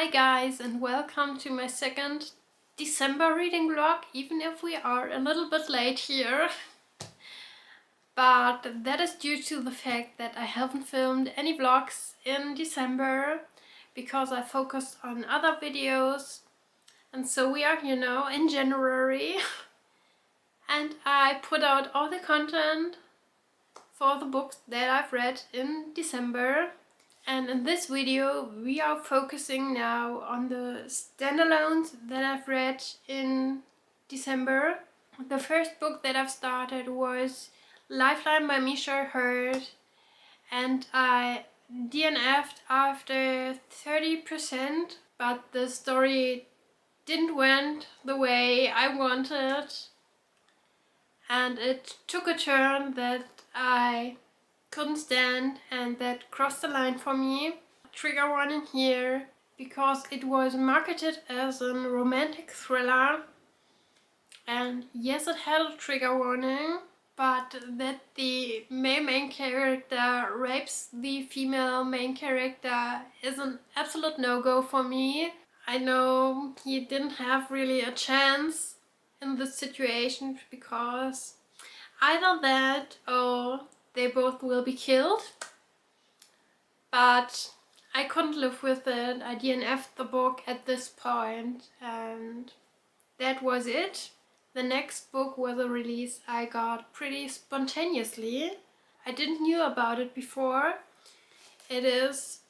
Hi guys, and welcome to my second December reading vlog, even if we are a little bit late here. But that is due to the fact that I haven't filmed any vlogs in December because I focused on other videos. And so we are here now in January and I put out all the content for the books that I've read in December. And in this video we are focusing now on the standalones that I've read in December. The first book that I've started was Lifeline by Misha Hurd, and I DNF'd after 30%, but the story didn't went the way I wanted and it took a turn that I couldn't stand and that crossed the line for me. Trigger warning here, because it was marketed as a romantic thriller, and yes, it had a trigger warning, but that the male main character rapes the female main character is an absolute no-go for me. I know he didn't have really a chance in this situation because either that or they both will be killed, but I couldn't live with it. I DNF'd the book at this point and that was it. The next book was a release I got pretty spontaneously. I didn't knew about it before. It is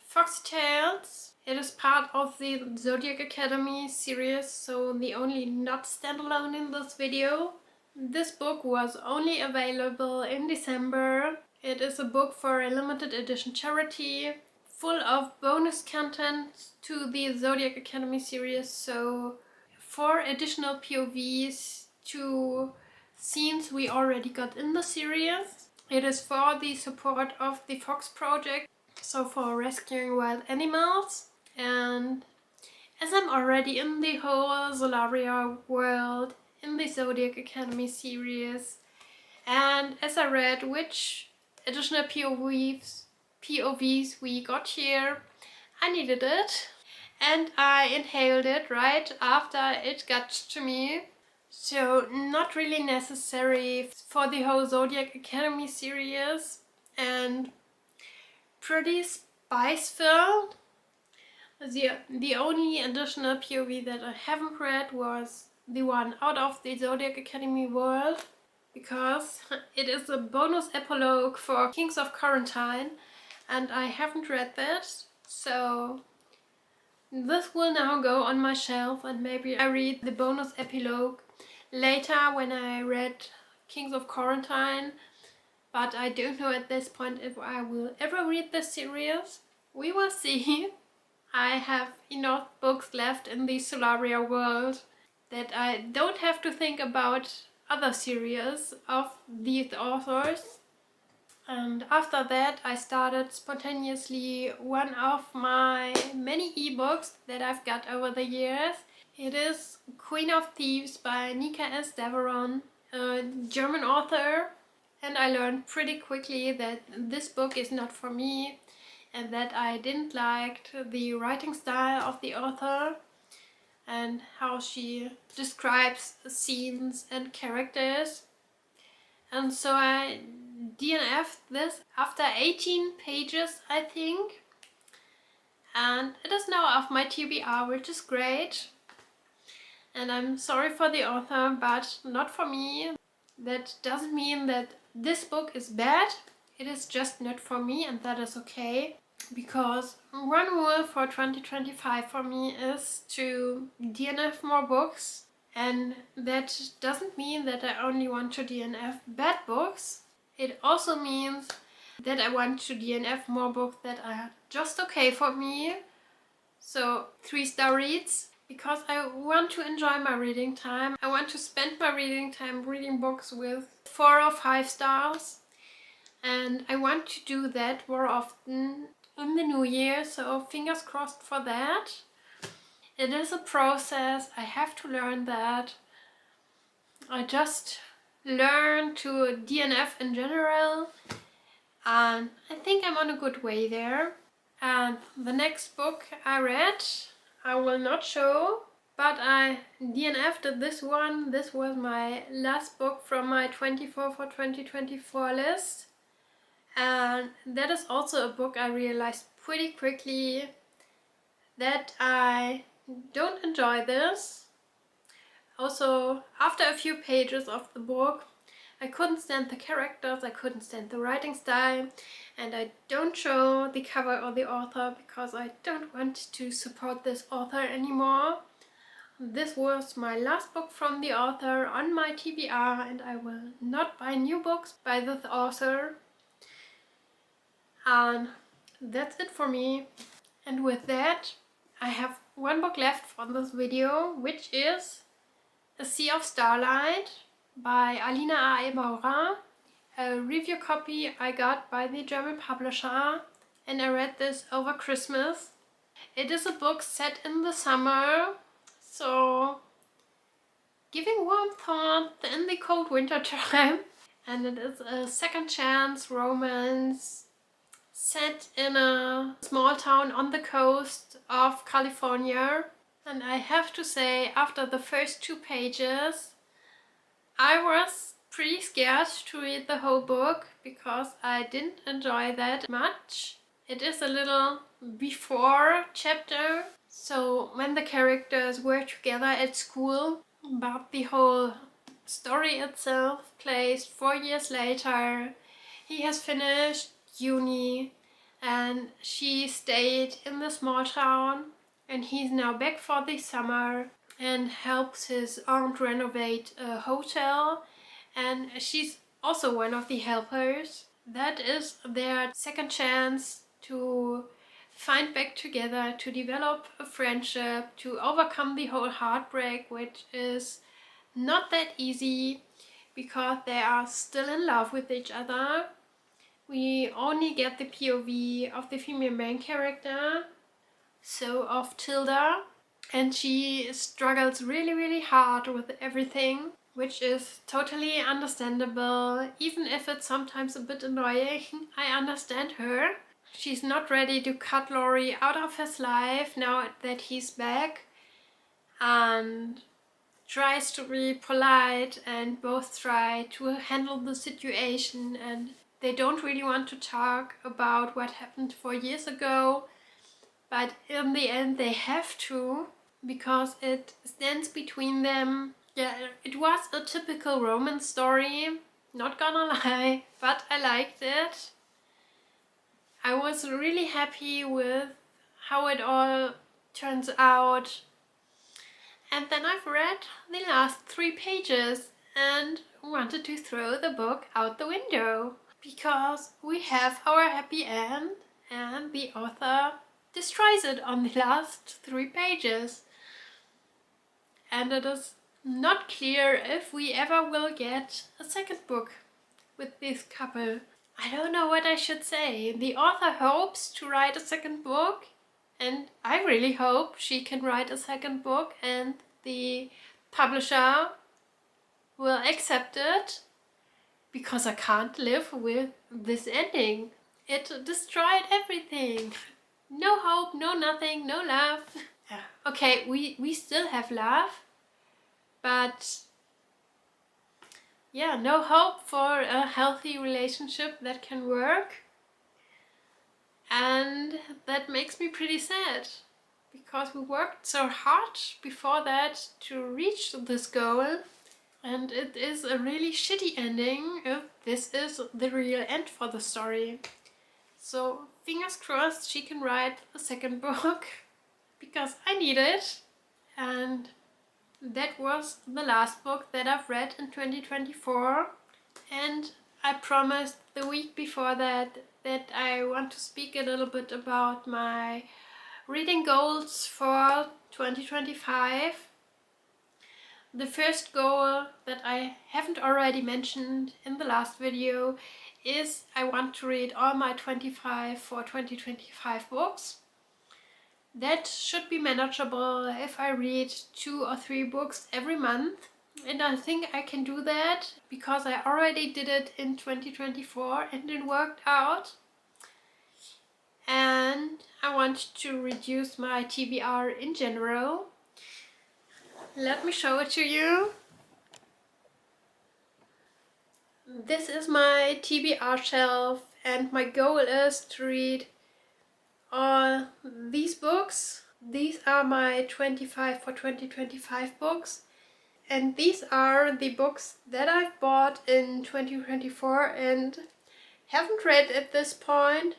Foxy Tales. It is part of the Zodiac Academy series, so the only not standalone in this video. This book was only available in December. It is a book for a limited edition charity, full of bonus content to the Zodiac Academy series, so 4 additional POVs to scenes we already got in the series. It is for the support of the Fox Project, so for rescuing wild animals. And as I'm already in the whole Zolaria world, in the Zodiac Academy series, and as I read which additional POVs we got here, I needed it. And I inhaled it right after it got to me. So not really necessary for the whole Zodiac Academy series and pretty spice-filled. The only additional POV that I haven't read was the one out of the Zodiac Academy world, because it is a bonus epilogue for Kings of Quarantine and I haven't read that, so this will now go on my shelf and maybe I read the bonus epilogue later when I read Kings of Quarantine, but I don't know at this point if I will ever read this series. We will see. I have enough books left in the Solaria world that I don't have to think about other series of these authors. And after that I started spontaneously one of my many ebooks that I've got over the years. It is Queen of Thieves by Nika S. Deveron, a German author, and I learned pretty quickly that this book is not for me and that I didn't like the writing style of the author and how she describes scenes and characters. And so I DNF'd this after 18 pages, I think. And it is now off my TBR, which is great. And I'm sorry for the author, but not for me. That doesn't mean that this book is bad. It is just not for me, and that is okay. Because one rule for 2025 for me is to DNF more books. And that doesn't mean that I only want to DNF bad books. It also means that I want to DNF more books that are just okay for me. So 3-star reads, because I want to enjoy my reading time. I want to spend my reading time reading books with 4 or 5 stars. And I want to do that more often in the new year, so fingers crossed for that. It is a process, I have to learn that. I just learned to DNF in general and I think I'm on a good way there. And the next book I read, I will not show, but I DNF'd this one. This was my last book from my 24 for 2024 list. And that is also a book I realized pretty quickly that I don't enjoy this. Also, after a few pages of the book, I couldn't stand the characters, I couldn't stand the writing style, and I don't show the cover or the author because I don't want to support this author anymore. This was my last book from the author on my TBR, and I will not buy new books by this author. And that's it for me. And with that, I have one book left for this video, which is A Sea of Starlight by Alina A. Maurer. A review copy I got by the German publisher, and I read this over Christmas. It is a book set in the summer, so giving warm thought in the cold winter time. And it is a second chance romance set in a small town on the coast of California. And I have to say, after the first 2 pages, I was pretty scared to read the whole book because I didn't enjoy that much. It is a little before chapter, so when the characters were together at school, but the whole story itself plays 4 years later. He has finished uni and she stayed in the small town, and he's now back for the summer and helps his aunt renovate a hotel, and she's also one of the helpers. That is their second chance to find back together, to develop a friendship, to overcome the whole heartbreak, which is not that easy because they are still in love with each other. We only get the POV of the female main character, so of Tilda, and she struggles really hard with everything, which is totally understandable, even if it's sometimes a bit annoying. I understand her. She's not ready to cut Laurie out of his life now that he's back, and tries to be polite, and both try to handle the situation, and they don't really want to talk about what happened 4 years ago, but in the end they have to because it stands between them. Yeah, it was a typical romance story, not gonna lie, but I liked it. I was really happy with how it all turns out. And then I've read the last 3 pages and wanted to throw the book out the window because we have our happy end and the author destroys it on the last 3 pages. And it is not clear if we ever will get a second book with this couple. I don't know what I should say. The author hopes to write a second book, and I really hope she can write a second book and the publisher will accept it, because I can't live with this ending. It destroyed everything. No hope, no nothing, no love. Okay, we still have love, but yeah, no hope for a healthy relationship that can work. And that makes me pretty sad, because we worked so hard before that to reach this goal, and it is a really shitty ending if this is the real end for the story. So fingers crossed she can write a second book, because I need it. And that was the last book that I've read in 2024, and I promised the week before that I want to speak a little bit about my reading goals for 2025. The first goal that I haven't already mentioned in the last video is I want to read all my 25 for 2025 books. That should be manageable if I read 2 or 3 books every month. And I think I can do that because I already did it in 2024 and it worked out. and I want to reduce my TBR in general. Let me show it to you. This is my TBR shelf, and my goal is to read all these books. These are my 25 for 2025 books, and these are the books that I've bought in 2024 and haven't read at this point.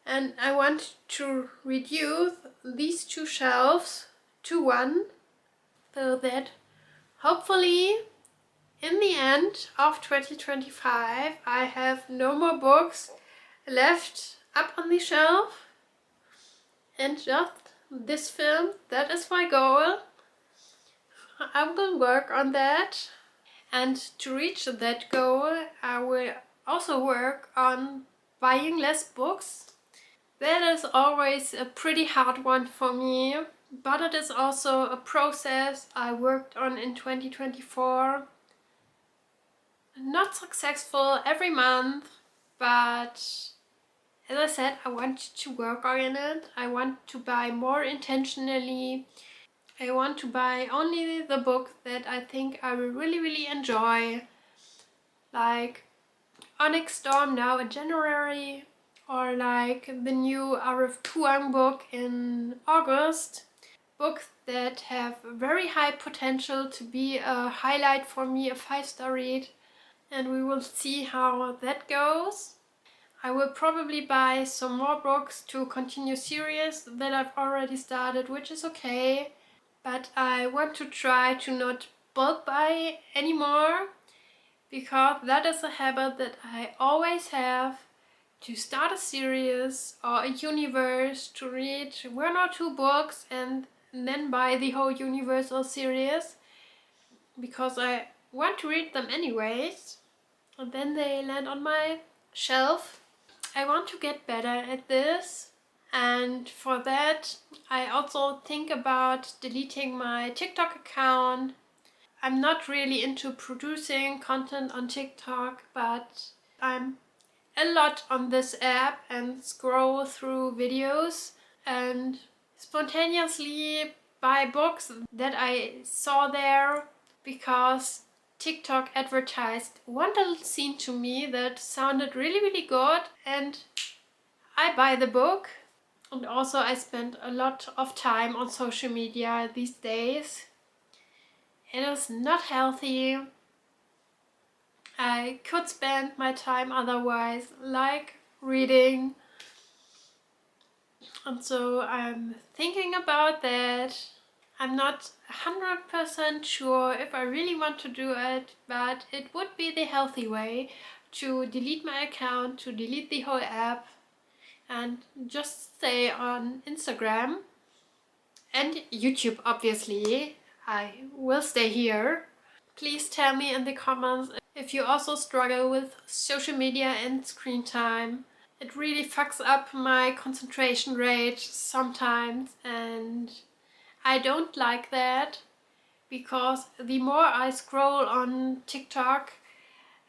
And I want to reduce these two shelves to one, so that hopefully in the end of 2025 I have no more books left up on the shelf and just this film. That is my goal. I will work on that, and to reach that goal I will also work on buying less books. That is always a pretty hard one for me, but it is also a process I worked on in 2024. Not successful every month, but as I said, I want to work on it. I want to buy more intentionally. I want to buy only the book that I think I will really enjoy, like Onyx Storm now in January, or like the new Arif Puang book in August. Books that have very high potential to be a highlight for me, a 5-star read, and we will see how that goes. I will probably buy some more books to continue series that I've already started, which is okay, but I want to try to not bulk buy anymore, because that is a habit that I always have, to start a series or a universe, to read 1 or 2 books and then buy the whole universe or series, because I want to read them anyways, and then they land on my shelf. I want to get better at this, and for that I also think about deleting my TikTok account. I'm not really into producing content on TikTok, but I'm a lot on this app and scroll through videos and spontaneously buy books that I saw there because TikTok advertised one little scene to me that sounded really good, and I buy the book. And also I spend a lot of time on social media these days. It is not healthy. I could spend my time otherwise, like reading. And so I'm thinking about that. I'm not 100% sure if I really want to do it, but it would be the healthy way to delete my account, to delete the whole app, and just stay on Instagram and YouTube, obviously. I will stay here. Please tell me in the comments if you also struggle with social media and screen time. It really fucks up my concentration rate sometimes, and I don't like that, because the more I scroll on TikTok,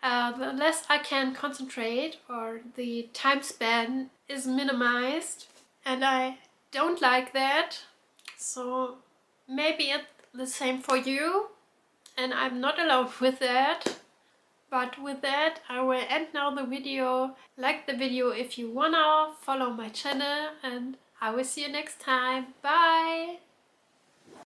the less I can concentrate, or the time span is minimized, and I don't like that. So maybe it's the same for you, and I'm not alone with that. But with that, I will end now the video. Like the video if you wanna, follow my channel, and I will see you next time. Bye!